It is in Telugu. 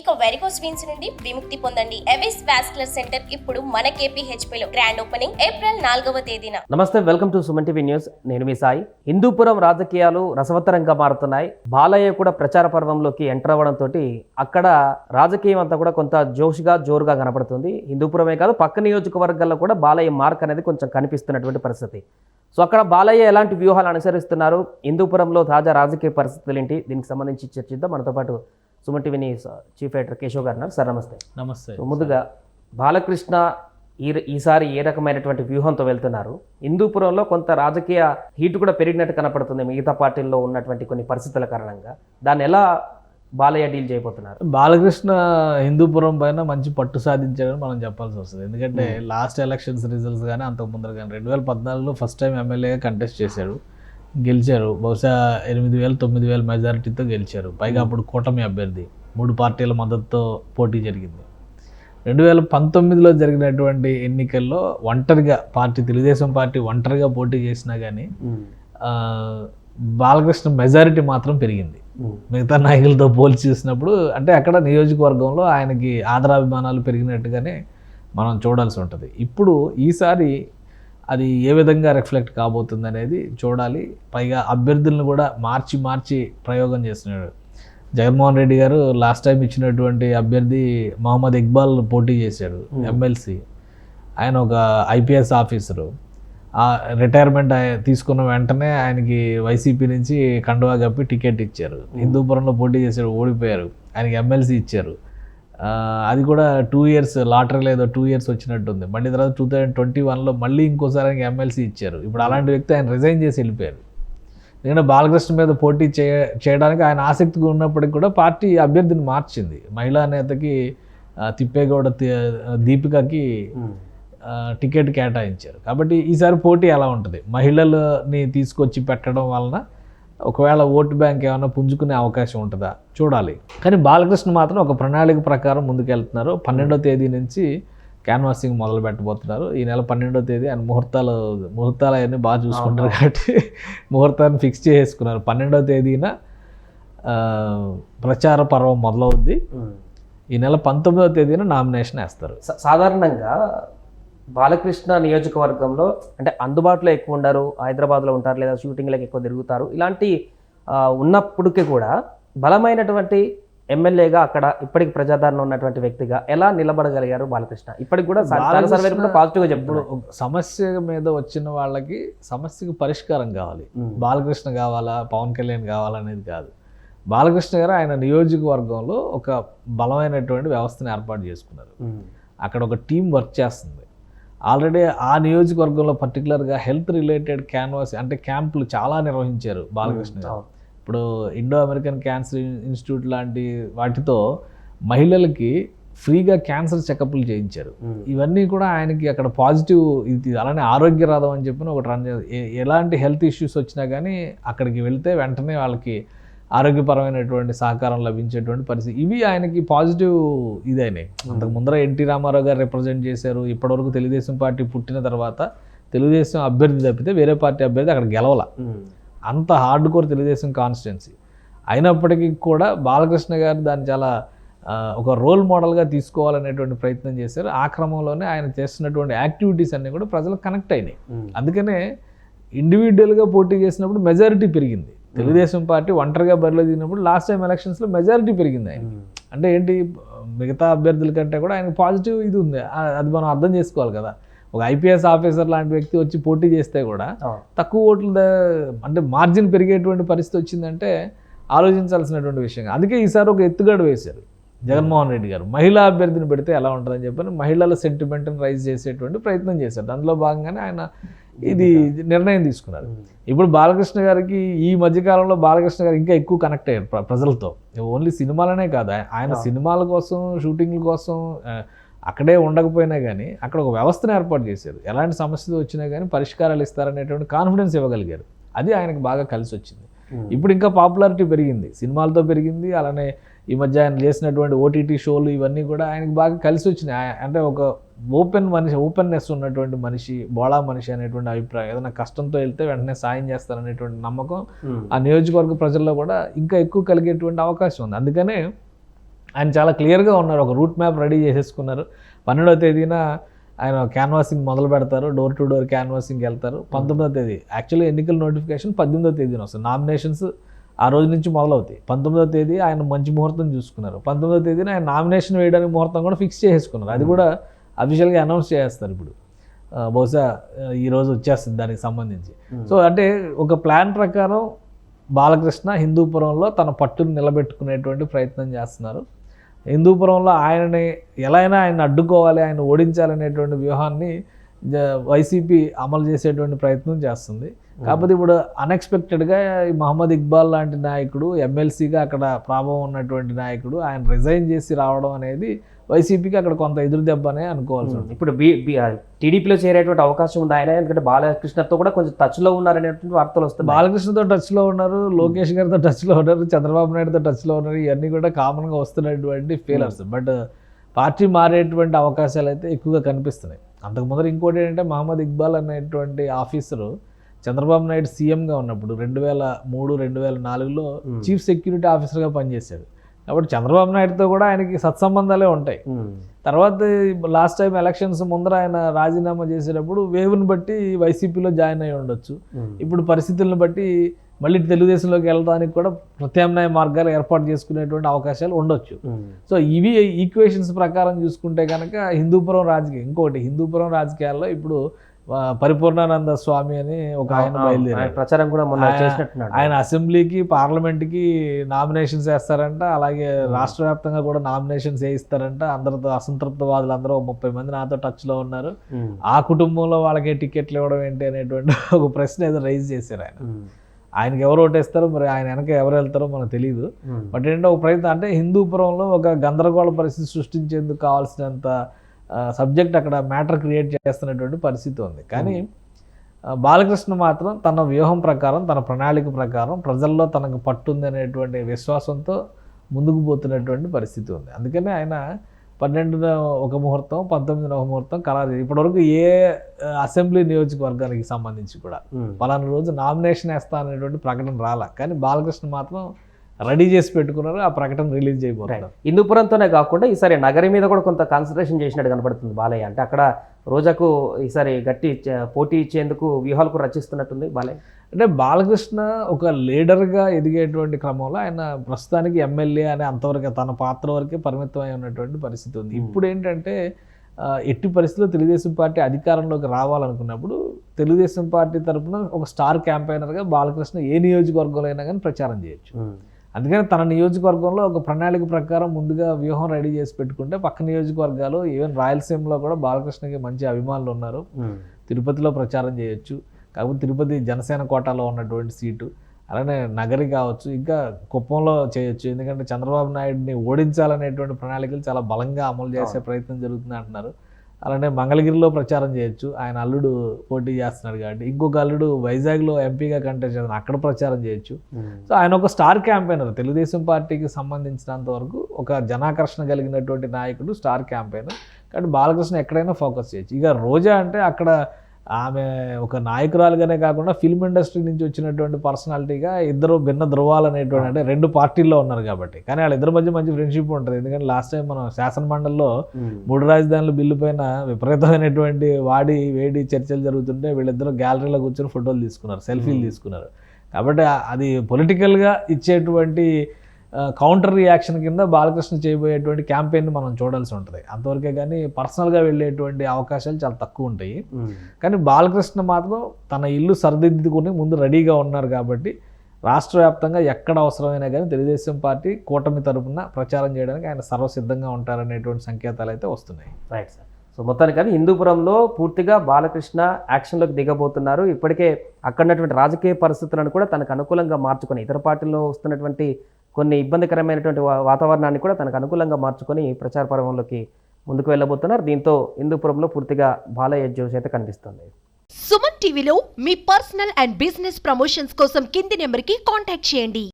ఇక వెరికోస్ వీన్స్ నుండి విముక్తి పొందండి. ఎవిస్ వాస్కులర్ సెంటర్ ఇప్పుడు మన KPHP లో గ్రాండ్ ఓపెనింగ్ ఏప్రిల్ 4వ తేదీన. నమస్తే, welcome to Suman TV news. నేను మీ సాయి. హిందూపురం రాజకీయాలు రసవత్తరంగా మారుతున్నాయి. బాలయ్య కూడా ప్రచార పర్వంలోకి ఎంటర్ అవ్వడంతో అక్కడ రాజకీయం అంతా కూడా కొంత జోరుగా కనపడుతుంది. హిందూపురమే కాదు, పక్క నియోజకవర్గాల్లో కూడా బాలయ్య మార్క్ అనేది కొంచెం కనిపిస్తున్నటువంటి పరిస్థితి. సో అక్కడ బాలయ్య ఎలాంటి వ్యూహాలు అనుసరిస్తున్నారు, హిందూపురంలో తాజా రాజకీయ పరిస్థితులు ఏంటి, దీనికి సంబంధించి చర్చిద్దాం. మనతో పాటు Suman TV news chief editor Keshav గారు ఉన్నారు. సార్ నమస్తే. నమస్తే. ముందుగా బాలకృష్ణ ఈసారి ఏ రకమైనటువంటి వ్యూహంతో వెళ్తున్నారు? హిందూపురంలో కొంత రాజకీయ హీట్ కూడా పెరిగినట్టు కనపడుతుంది మిగతా పార్టీల్లో ఉన్నటువంటి కొన్ని పరిస్థితుల కారణంగా. దాన్ని ఎలా బాలయ్య డీల్ చేయబోతున్నారు? బాలకృష్ణ హిందూపురం పైన మంచి పట్టు సాధించాడని మనం చెప్పాల్సి వస్తుంది. ఎందుకంటే లాస్ట్ ఎలక్షన్స్ రిజల్ట్స్ కానీ అంతకు ముందర కానీ 2014లో ఫస్ట్ టైం ఎమ్మెల్యేగా కంటెస్ట్ చేశాడు, గెలిచారు. బహుశా 8,000-9,000 మెజారిటీతో గెలిచారు. పైగా అప్పుడు కూటమి అభ్యర్థి 3 పార్టీల మద్దతుతో పోటీ జరిగింది. 2019లో జరిగినటువంటి ఎన్నికల్లో ఒంటరిగా తెలుగుదేశం పార్టీ ఒంటరిగా పోటీ చేసినా కానీ బాలకృష్ణ మెజారిటీ మాత్రం పెరిగింది మిగతా నాయకులతో పోల్చి చూసినప్పుడు. అంటే అక్కడ నియోజకవర్గంలో ఆయనకి ఆదరాభిమానాలు పెరిగినట్టుగానే మనం చూడాల్సి ఉంటుంది. ఇప్పుడు ఈసారి అది ఏ విధంగా రిఫ్లెక్ట్ కాబోతుంది అనేది చూడాలి. పైగా అభ్యర్థులను కూడా మార్చి ప్రయోగం చేస్తున్నాడు. జగన్మోహన్ రెడ్డి గారు లాస్ట్ టైం ఇచ్చినటువంటి అభ్యర్థి మహమ్మద్ ఇక్బాల్ పోటీ చేశాడు, ఎమ్మెల్సీ. ఆయన ఒక IPS ఆఫీసరు. రిటైర్మెంట్ తీసుకున్న వెంటనే ఆయనకి వైసీపీ నుంచి కండువా కప్పి టికెట్ ఇచ్చారు. హిందూపురంలో పోటీ చేశాడు, ఓడిపోయారు. ఆయనకి ఎమ్మెల్సీ ఇచ్చారు. అది కూడా 2 years లాటరీలో ఏదో 2 years వచ్చినట్టుంది. మళ్ళీ తర్వాత 2021లో మళ్ళీ ఇంకోసారి ఆయనకి ఎమ్మెల్సీ ఇచ్చారు. ఇప్పుడు అలాంటి వ్యక్తి ఆయన రిజైన్ చేసి వెళ్ళిపోయారు. ఎందుకంటే బాలకృష్ణ మీద పోటీ చేయడానికి ఆయన ఆసక్తిగా ఉన్నప్పటికీ కూడా పార్టీ అభ్యర్థిని మార్చింది. మహిళా నేతకి తిప్పేగౌడ దీపికకి టికెట్ కేటాయించారు. కాబట్టి ఈసారి పోటీ ఎలా ఉంటుంది? మహిళలని తీసుకొచ్చి పెట్టడం వలన ఒకవేళ ఓటు బ్యాంక్ ఏమైనా పుంజుకునే అవకాశం ఉంటుందా చూడాలి. కానీ బాలకృష్ణ మాత్రం ఒక ప్రణాళిక ప్రకారం ముందుకెళ్తున్నారు. 12వ తేదీ నుంచి క్యాన్వాసింగ్ మొదలు పెట్టబోతున్నారు. ఈ నెల 12వ తేదీ ఆయన ముహూర్తాలు అవన్నీ బాగా చూసుకుంటారు కాబట్టి ముహూర్తాన్ని ఫిక్స్ చేసుకున్నారు. 12వ తేదీన ప్రచార పర్వం మొదలవుద్ది. ఈ నెల 19వ తేదీన నామినేషన్ వేస్తారు. సాధారణంగా బాలకృష్ణ నియోజకవర్గంలో అంటే అందుబాటులో ఎక్కువ ఉండరు, హైదరాబాద్లో ఉంటారు, లేదా షూటింగ్లకు ఎక్కువ తిరుగుతారు. ఇలాంటి ఉన్నప్పటికీ కూడా బలమైనటువంటి ఎమ్మెల్యేగా అక్కడ ఇప్పటికి ప్రజాదరణ ఉన్నటువంటి వ్యక్తిగా ఎలా నిలబడగలిగారు బాలకృష్ణ? ఇప్పటికి కూడా పాజిటివ్గా చెప్పుడు. సమస్య మీద వచ్చిన వాళ్ళకి సమస్యకు పరిష్కారం కావాలి. బాలకృష్ణ కావాలా, పవన్ కళ్యాణ్ కావాలనేది కాదు. బాలకృష్ణ గారు ఆయన నియోజకవర్గంలో ఒక బలమైనటువంటి వ్యవస్థను ఏర్పాటు చేసుకున్నారు. అక్కడ ఒక టీం వర్క్ చేస్తుంది. ఆల్రెడీ ఆ నియోజకవర్గంలో పర్టికులర్గా హెల్త్ రిలేటెడ్ క్యాంపులు చాలా నిర్వహించారు బాలకృష్ణ గారు. ఇప్పుడు ఇండో అమెరికన్ క్యాన్సర్ ఇన్స్టిట్యూట్ లాంటి వాటితో మహిళలకి ఫ్రీగా క్యాన్సర్ చెకప్లు చేయించారు. ఇవన్నీ కూడా ఆయనకి అక్కడ పాజిటివ్ ఇది. అలానే ఆరోగ్య రథం అని చెప్పిన ఒకటి రన్ ఎలాంటి హెల్త్ ఇష్యూస్ వచ్చినా కానీ అక్కడికి వెళ్తే వెంటనే వాళ్ళకి ఆరోగ్యపరమైనటువంటి సహకారం లభించేటువంటి పరిస్థితి. ఇవి ఆయనకి పాజిటివ్ ఇదైనాయి. అంతకు ముందర ఎన్టీ రామారావు గారు రిప్రజెంట్ చేశారు. ఇప్పటివరకు తెలుగుదేశం పార్టీ పుట్టిన తర్వాత తెలుగుదేశం అభ్యర్థి తప్పితే వేరే పార్టీ అభ్యర్థి అక్కడ గెలవాల. అంత హార్డ్ కోర్ తెలుగుదేశం కాన్స్టిట్యున్సీ అయినప్పటికీ కూడా బాలకృష్ణ గారు దాన్ని చాలా ఒక రోల్ మోడల్గా తీసుకోవాలనేటువంటి ప్రయత్నం చేశారు. ఆ క్రమంలోనే ఆయన చేస్తున్నటువంటి యాక్టివిటీస్ అన్నీ కూడా ప్రజలకు కనెక్ట్ అయినాయి. అందుకనే ఇండివిజువల్గా పోటీ చేసినప్పుడు మెజారిటీ పెరిగింది. తెలుగుదేశం పార్టీ ఒంటరిగా బరిలో దిగినప్పుడు లాస్ట్ టైం ఎలక్షన్స్లో మెజారిటీ పెరిగింది ఆయన. అంటే ఏంటి, మిగతా అభ్యర్థుల కంటే కూడా ఆయనకు పాజిటివ్ ఇది ఉంది. అది మనం అర్థం చేసుకోవాలి కదా. ఒక IPS ఆఫీసర్ లాంటి వ్యక్తి వచ్చి పోటీ చేస్తే కూడా తక్కువ ఓట్లు అంటే మార్జిన్ పెరిగేటువంటి పరిస్థితి వచ్చిందంటే ఆలోచించాల్సినటువంటి విషయం. అందుకే ఈసారి ఒక ఎత్తుగడ వేశారు జగన్మోహన్ రెడ్డి గారు. మహిళా అభ్యర్థిని పెడితే ఎలా ఉంటుందని చెప్పని మహిళల సెంటిమెంట్ని రైజ్ చేసేటువంటి ప్రయత్నం చేశారు. అందులో భాగంగానే ఆయన ఇది నిర్ణయం తీసుకున్నారు. ఇప్పుడు బాలకృష్ణ గారికి ఈ మధ్యకాలంలో బాలకృష్ణ గారు ఇంకా ఎక్కువ కనెక్ట్ అయ్యారు ప్రజలతో. ఓన్లీ సినిమాలనే కాదు, ఆయన సినిమాల కోసం, షూటింగ్ల కోసం అక్కడే ఉండకపోయినా కానీ అక్కడ ఒక వ్యవస్థను ఏర్పాటు చేశారు. ఎలాంటి సమస్యలు వచ్చినా కానీ పరిష్కారాలు ఇస్తారనేటువంటి కాన్ఫిడెన్స్ ఇవ్వగలిగారు. అది ఆయనకు బాగా కలిసి వచ్చింది. ఇప్పుడు ఇంకా పాపులారిటీ పెరిగింది, సినిమాలతో పెరిగింది. అలానే ఈ మధ్య ఆయన చేసినటువంటి OTT షోలు ఇవన్నీ కూడా ఆయనకు బాగా కలిసి వచ్చినాయి. అంటే ఒక ఓపెన్నెస్ ఉన్నటువంటి మనిషి, బోళా మనిషి అనేటువంటి అభిప్రాయం. ఏదైనా కష్టంతో వెళ్తే వెంటనే సాయం చేస్తారనేటువంటి నమ్మకం ఆ నియోజకవర్గ ప్రజల్లో కూడా ఇంకా ఎక్కువ కలిగేటువంటి అవకాశం ఉంది. అందుకనే ఆయన చాలా క్లియర్గా ఉన్నారు, ఒక రూట్ మ్యాప్ రెడీ చేసేసుకున్నారు. 12వ తేదీన ఆయన క్యాన్వాసింగ్ మొదలు పెడతారు, డోర్ టు డోర్ క్యాన్వాసింగ్ వెళ్తారు. 19వ తేదీ యాక్చువల్లీ ఎన్నికల నోటిఫికేషన్ 18వ తేదీన వస్తుంది, నామినేషన్స్ ఆ రోజు నుంచి మొదలవుతాయి. 19వ తేదీ ఆయన మంచి ముహూర్తం చూసుకున్నారు. 19వ తేదీన ఆయన నామినేషన్ వేయడానికి ముహూర్తం కూడా ఫిక్స్ చేసుకున్నారు. అది కూడా అఫీషియల్గా అనౌన్స్ చేస్తారు ఇప్పుడు, బహుశా ఈరోజు వచ్చేస్తుంది దానికి సంబంధించి. సో అంటే ఒక ప్లాన్ ప్రకారం బాలకృష్ణ హిందూపురంలో తన పట్టును నిలబెట్టుకునేటువంటి ప్రయత్నం చేస్తున్నారు. హిందూపురంలో ఆయనని ఎలా అయినా ఆయన అడ్డుకోవాలి, ఆయన ఓడించాలనేటువంటి వ్యూహాన్ని వైసీపీ అమలు చేసేటువంటి ప్రయత్నం చేస్తుంది. కాకపోతే ఇప్పుడు అన్ఎక్స్పెక్టెడ్గా మహమ్మద్ ఇక్బాల్ లాంటి నాయకుడు, ఎమ్మెల్సీగా అక్కడ ప్రభావం ఉన్నటువంటి నాయకుడు, ఆయన రిజైన్ చేసి రావడం అనేది వైసీపీకి అక్కడ కొంత ఎదురు దెబ్బ అనే అనుకోవాల్సి ఉంటుంది. ఇప్పుడు టీడీపీలో చేరేటువంటి అవకాశం ఉంది ఆయన, ఎందుకంటే బాలకృష్ణతో కూడా కొంచెం టచ్లో ఉన్నారనేటువంటి వార్తలు వస్తాయి. బాలకృష్ణతో టచ్లో ఉన్నారు, లోకేష్ గారితో టచ్లో ఉన్నారు, చంద్రబాబు నాయుడుతో టచ్లో ఉన్నారు. ఇవన్నీ కూడా కామన్గా వస్తున్నటువంటి ఫీలర్స్. బట్ పార్టీ మారేటువంటి అవకాశాలు అయితే ఎక్కువగా కనిపిస్తున్నాయి. అంతకు ముందర ఇంకోటి ఏంటంటే మహమ్మద్ ఇక్బాల్ అనేటువంటి ఆఫీసరు చంద్రబాబు నాయుడు సీఎంగా ఉన్నప్పుడు 2003-2004లో చీఫ్ సెక్యూరిటీ ఆఫీసర్గా పనిచేశాడు. కాబట్టి చంద్రబాబు నాయుడుతో కూడా ఆయనకి సత్సంబంధాలే ఉంటాయి. తర్వాత లాస్ట్ టైం ఎలక్షన్స్ ముందర ఆయన రాజీనామా చేసేటప్పుడు వేవ్ని బట్టి వైసీపీలో జాయిన్ అయి ఉండొచ్చు. ఇప్పుడు పరిస్థితులను బట్టి మళ్ళీ తెలుగుదేశంలోకి వెళ్ళడానికి కూడా ప్రత్యామ్నాయ మార్గాలు ఏర్పాటు చేసుకునేటువంటి అవకాశాలు ఉండొచ్చు. సో ఇవి ఈక్వేషన్స్ ప్రకారం చూసుకుంటే కనుక హిందూపురం రాజకీయాల్లో ఇప్పుడు పరిపూర్ణానంద స్వామి అని ఒక ఆయన బయలుదేరారు, ప్రచారం కూడా చేసినట్టున్నాడు. ఆయన అసెంబ్లీకి పార్లమెంట్కి నామినేషన్స్ వేస్తారంట, అలాగే రాష్ట్ర వ్యాప్తంగా కూడా నామినేషన్స్ వేయిస్తారంట. అందరితో అసంతృప్తవాదులు అందరూ 30 మంది నాతో టచ్లో ఉన్నారు, ఆ కుటుంబంలో వాళ్ళకే టికెట్లు ఇవ్వడం ఏంటి అనేటువంటి ఒక ప్రశ్న ఏదో రైజ్ చేశారు ఆయనకి ఎవరు ఓటేస్తారో మరి ఆయన వెనక ఎవరు వెళ్తారో మనకు తెలియదు. బట్ ఏంటంటే ఒక ప్రయత్నం అంటే హిందూపురంలో ఒక గందరగోళ పరిస్థితి సృష్టించేందుకు కావాల్సినంత సబ్జెక్ట్ అక్కడ మ్యాటర్ క్రియేట్ చేస్తున్నటువంటి పరిస్థితి ఉంది. కానీ బాలకృష్ణ మాత్రం తన వ్యూహం ప్రకారం, తన ప్రణాళిక ప్రకారం ప్రజల్లో తనకు పట్టుంది అనేటువంటి విశ్వాసంతో ముందుకు పోతున్నటువంటి పరిస్థితి ఉంది. అందుకనే ఆయన 12న ఒక ముహూర్తం, 19న ఒక ముహూర్తం ఖరారు. ఇప్పటివరకు ఏ అసెంబ్లీ నియోజకవర్గానికి సంబంధించి కూడా పలానా రోజు నామినేషన్ వేస్తా అనేటువంటి ప్రకటన రాలా. కానీ బాలకృష్ణ మాత్రం రెడీ చేసి పెట్టుకున్నారు, ఆ ప్రకటన రిలీజ్ చేయబోతున్నారు. హిందూపురంతోనే కాకుండా ఈసారి నగరి మీద కూడా కొంత కాన్సన్ట్రేషన్ చేసినట్టు కనపడుతుంది బాలయ్య. అంటే అక్కడ రోజాకు ఈసారి గట్టి పోటీ ఇచ్చేందుకు వ్యూహాలు కూడా రచిస్తున్నట్టుంది బాలయ్య. అంటే బాలకృష్ణ ఒక లీడర్గా ఎదిగేటువంటి క్రమంలో ఆయన ప్రస్తుతానికి ఎమ్మెల్యే అనే అంతవరకు తన పాత్ర వరకే పరిమితమై ఉన్నటువంటి పరిస్థితి ఉంది. ఇప్పుడు ఏంటంటే ఎట్టి పరిస్థితుల్లో తెలుగుదేశం పార్టీ అధికారంలోకి రావాలనుకున్నప్పుడు తెలుగుదేశం పార్టీ తరఫున ఒక స్టార్ క్యాంపెయినర్గా బాలకృష్ణ ఏ నియోజకవర్గంలో అయినా కానీ ప్రచారం చేయొచ్చు. అందుకని తన నియోజకవర్గంలో ఒక ప్రణాళిక ప్రకారం ముందుగా వ్యూహం రెడీ చేసి పెట్టుకుంటే పక్క నియోజకవర్గాలు, ఈవెన్ రాయలసీమలో కూడా బాలకృష్ణకి మంచి అభిమానులు ఉన్నారు. తిరుపతిలో ప్రచారం చేయొచ్చు, కాకపోతే తిరుపతి జనసేన కోటాలో ఉన్నటువంటి సీటు. అలానే నగరి కావచ్చు, ఇంకా కుప్పంలో చేయొచ్చు. ఎందుకంటే చంద్రబాబు నాయుడిని ఓడించాలనేటువంటి ప్రణాళికలు చాలా బలంగా అమలు చేసే ప్రయత్నం జరుగుతుంది అంటున్నారు. అలానే మంగళగిరిలో ప్రచారం చేయొచ్చు, ఆయన అల్లుడు పోటీ చేస్తున్నాడు కాబట్టి. ఇంకొక అల్లుడు వైజాగ్లో ఎంపీగా కంటెస్ట్ చేస్తున్నాడు, అక్కడ ప్రచారం చేయొచ్చు. సో ఆయన ఒక స్టార్ క్యాంపెయినర్, తెలుగుదేశం పార్టీకి సంబంధించినంత వరకు ఒక జనాకర్షణ కలిగినటువంటి నాయకుడు, స్టార్ క్యాంపెయినర్. కాబట్టి బాలకృష్ణ ఎక్కడైనా ఫోకస్ చేయొచ్చు. ఇక రోజా అంటే అక్కడ ఆమె ఒక నాయకురాలుగానే కాకుండా ఫిల్మ్ ఇండస్ట్రీ నుంచి వచ్చినటువంటి పర్సనాలిటీగా ఇద్దరు భిన్న ధృవాలు అనేటువంటి, అంటే 2 పార్టీల్లో ఉన్నారు కాబట్టి. కానీ వాళ్ళిద్దరి మధ్య మంచి ఫ్రెండ్షిప్ ఉంటుంది. ఎందుకంటే లాస్ట్ టైం మనం శాసన మండలిలో 3 రాజధానుల బిల్లు పైన విపరీతమైనటువంటి వేడి చర్చలు జరుగుతుంటే వీళ్ళిద్దరూ గ్యాలరీలో కూర్చొని ఫోటోలు తీసుకున్నారు, సెల్ఫీలు తీసుకున్నారు. కాబట్టి అది పొలిటికల్గా ఇచ్చేటువంటి కౌంటర్ రియాక్షన్ కింద బాలకృష్ణ చేయబోయేటువంటి క్యాంపెయిన్ మనం చూడాల్సి ఉంటుంది. అంతవరకే కానీ పర్సనల్గా వెళ్ళేటువంటి అవకాశాలు చాలా తక్కువ ఉంటాయి. కానీ బాలకృష్ణ మాత్రం తన ఇల్లు సరిదిద్దుకుని ముందు రెడీగా ఉన్నారు కాబట్టి రాష్ట్ర వ్యాప్తంగా ఎక్కడ అవసరమైనా కానీ తెలుగుదేశం పార్టీ కూటమి తరపున ప్రచారం చేయడానికి ఆయన సర్వసిద్ధంగా ఉంటారనేటువంటి సంకేతాలు అయితే వస్తున్నాయి. Right sir. సో మొత్తానికి హిందూపురంలో పూర్తిగా బాలకృష్ణ యాక్షన్లోకి దిగబోతున్నారు. ఇప్పటికే అక్కడున్నటువంటి రాజకీయ పరిస్థితులను కూడా తనకు అనుకూలంగా మార్చుకొని, ఇతర పార్టీల్లో వస్తున్నటువంటి కొన్ని ఇబ్బందికరమైనటువంటి వాతావరణాన్ని కూడా తనకు అనుకూలంగా మార్చుకొని ప్రచార పర్వంలోకి ముందుకు వెళ్ళబోతున్నారు. దీంతో హిందూపురంలో పూర్తిగా బాలయ్య జోష్ అయితే కనిపిస్తుంది. సుమన్ టీవీలో మీ పర్సనల్ అండ్ బిజినెస్ ప్రమోషన్స్ కోసం కింది నెంబర్కి కాంటాక్ట్ చేయండి.